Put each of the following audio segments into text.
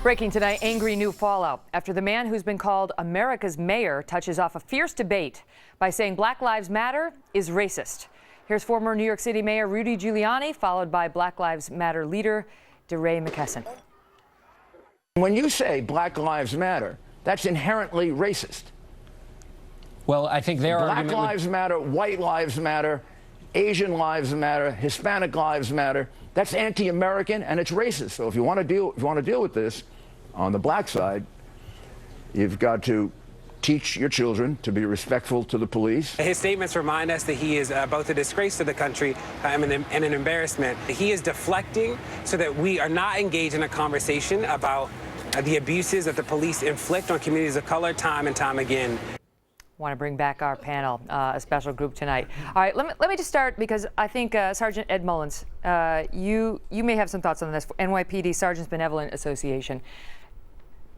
Breaking tonight, angry new fallout after the man who's been called America's mayor touches off a fierce debate by saying Black Lives Matter is racist. Here's former New York City Mayor Rudy Giuliani, followed by Black Lives Matter leader DeRay McKesson. When you say Black Lives Matter, that's inherently racist. Well, I think their Black argument Lives Matter, white lives matter, Asian lives matter, Hispanic lives matter. That's anti-American and it's racist. So if you want to deal with this on the black side, you've got to teach your children to be respectful to the police. His statements remind us that he is both a disgrace to the country and an embarrassment. He is deflecting so that we are not engaged in a conversation about the abuses that the police inflict on communities of color time and time again. Want to bring back our panel, a special group tonight. All right, let me just start because I think Sergeant Ed Mullins, you may have some thoughts on this. NYPD Sergeants Benevolent Association.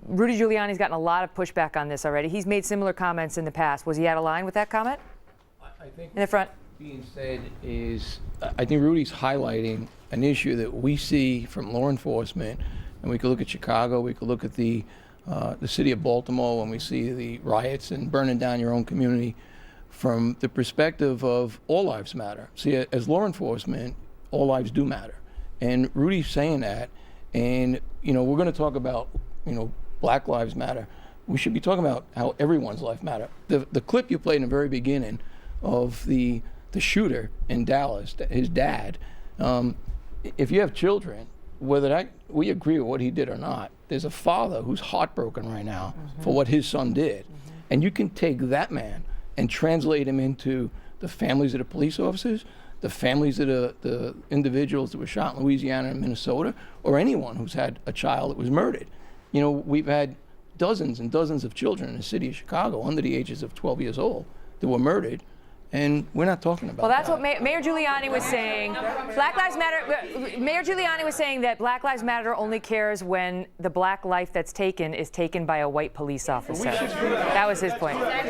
Rudy Giuliani's gotten a lot of pushback on this already. He's made similar comments in the past. Was he out of line with that comment? I think in the front. Being said is, I think Rudy's highlighting an issue that we see from law enforcement, and we could look at Chicago, we could look at the city of Baltimore when we see the riots and burning down your own community from the perspective of all lives matter. See, as law enforcement, all lives do matter. And Rudy's saying that, and we're going to talk about, Black Lives Matter. We should be talking about how everyone's life matter. The clip you played in the very beginning of the shooter in Dallas, his dad, if you have children, whether we agree with what he did or not, there's a father who's heartbroken right now for what his son did. And you can take that man and translate him into the families of the police officers, the families of the individuals that were shot in Louisiana and Minnesota, or anyone who's had a child that was murdered. We've had dozens and dozens of children in the city of Chicago under the ages of 12 years old that were murdered. And we're not talking about that. Well, that's what Mayor Giuliani was saying. Black Lives Matter. Mayor Giuliani was saying that Black Lives Matter only cares when the black life that's taken is taken by a white police officer. That was his point. Okay,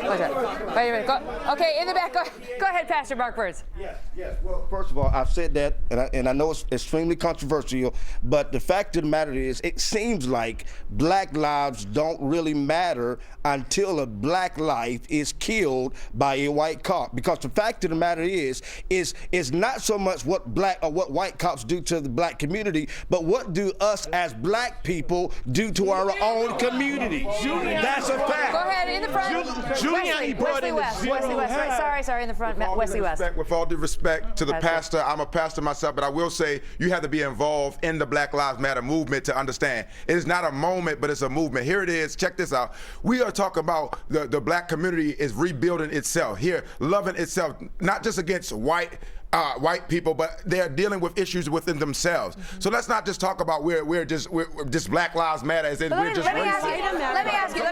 in the back. Go ahead, Pastor Mark Burns. Yes. Well, first of all, I've said that, and I know it's extremely controversial, but the fact of the matter is, it seems like black lives don't really matter until a black life is killed by a white cop. Because the fact of the matter is not so much what black or what white cops do to the black community, but what do us as black people do to our own community. That's a fact. Go ahead, in the front. Giuliani brought in Wesley West. Right, sorry, in the front, Wesley West. With all due respect to the pastor, I'm a pastor myself, but I will say you have to be involved in the Black Lives Matter movement to understand. It is not a moment, but it's a movement. Here it is. Check this out. We are talking about the black community is rebuilding itself here, loving itself, not just against white people, but they're dealing with issues within themselves. So let's not just talk about we're just Black Lives Matter as in we're just racist. Let me ask you.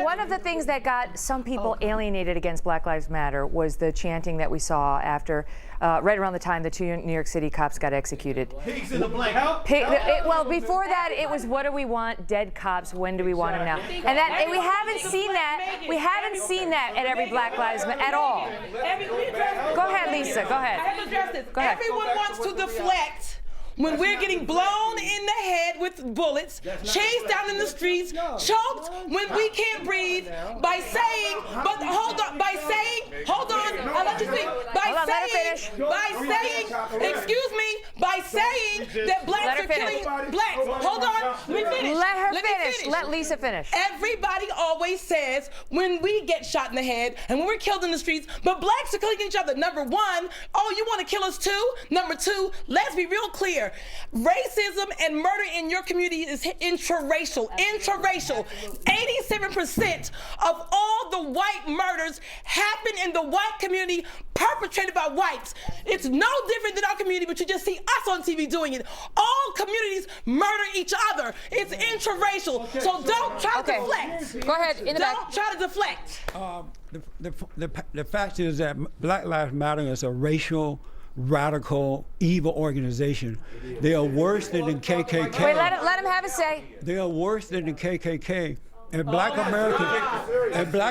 One of the things that got some people alienated against Black Lives Matter was the chanting that we saw after, right around the time the two New York City cops got executed. Pigs in the blank. Well, before that, it was what do we want? Dead cops. When do we want them now? And we haven't seen that. We haven't seen that at every Black Lives Matter at all. Go ahead, Lisa. Go ahead. I have to address this. Go ahead. Everyone wants to deflect when we're getting blown in the head with bullets, chased down in the streets, choked when we can't breathe, by saying, I'll let you speak, by saying that blacks are killing blacks. Hold on, let me finish. Let her finish. Let Lisa finish. Everybody always says when we get shot in the head and when we're killed in the streets, but blacks are killing each other. Number one, oh, you want to kill us too? Number two, let's be real clear. Racism and murder in your community is intraracial. 87% of all the white murders happen in the white community, perpetrated by whites. It's no different than our community, but you just see us on TV doing it. All communities murder each other. It's intraracial. So don't try to deflect. Go ahead, in the back. Don't try to deflect. The fact is that Black Lives Matter is a racial, radical, evil organization. They are worse than the KKK. Wait, let him have a say. They are worse than the KKK. And black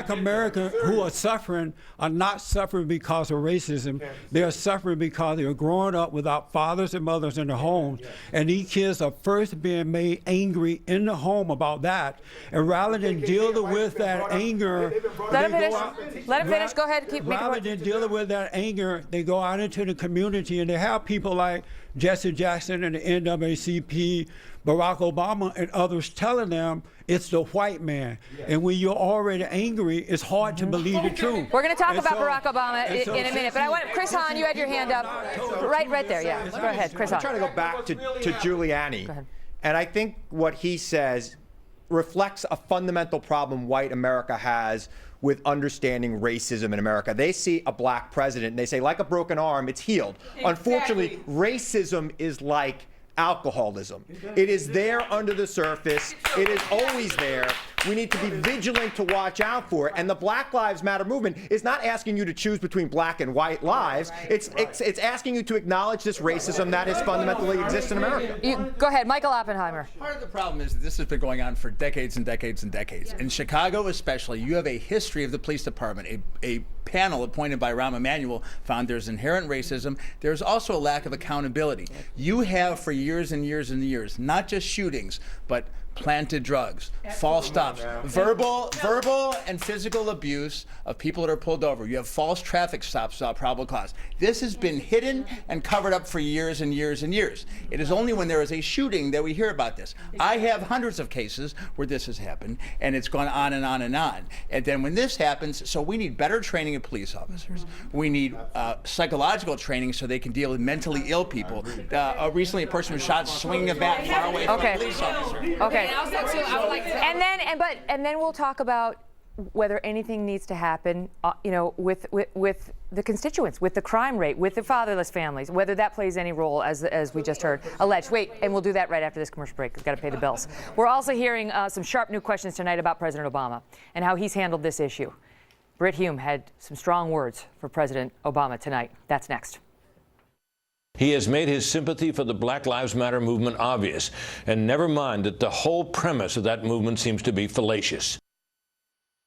Americans who are suffering are not suffering because of racism. They are suffering because they are growing up without fathers and mothers in the homes. And these kids are first being made angry in the home about that. And rather than dealing with that anger, Let him finish. Let him finish. Go ahead. Keep making rather than dealing with that anger, they go out into the community and they have people like Jesse Jackson and the NAACP, Barack Obama and others telling them it's the white man. And when you're already angry, it's hard to believe the truth. We're going to talk about Barack Obama in a minute, but I want Chris Hahn. You had your hand up, right there. Yeah, go ahead, Chris Hahn. I'm trying to go back to Giuliani, and I think what he says reflects a fundamental problem white America has with understanding racism in America. They see a black president and they say, like a broken arm, it's healed. Exactly. Unfortunately, racism is like alcoholism. It is there under the surface. It is always there. We need to be vigilant to watch out for it. And the Black Lives Matter movement is not asking you to choose between black and white lives. It's asking you to acknowledge this racism that is fundamentally exists in America. Go ahead, Michael Oppenheimer. Part of the problem is that this has been going on for decades and decades and decades. In Chicago especially, you have a history of the police department. A panel appointed by Rahm Emanuel found there's inherent racism. There's also a lack of accountability. You have for years and years and years, not just shootings, but planted drugs, false stops, verbal and physical abuse of people that are pulled over. You have false traffic stops without probable cause. This has been hidden and covered up for years and years and years. It is only when there is a shooting that we hear about this. I have hundreds of cases where this has happened, and it's gone on and on and on. And then when this happens, so we need better training of police officers. We need psychological training so they can deal with mentally ill people. Recently, a person was shot swinging a bat far away from a police officer. Okay. And then we'll talk about whether anything needs to happen, with the constituents, with the crime rate, with the fatherless families, whether that plays any role, as we just heard, alleged. Wait, and we'll do that right after this commercial break. We've got to pay the bills. We're also hearing some sharp new questions tonight about President Obama and how he's handled this issue. Britt Hume had some strong words for President Obama tonight. That's next. He has made his sympathy for the Black Lives Matter movement obvious, and never mind that the whole premise of that movement seems to be fallacious.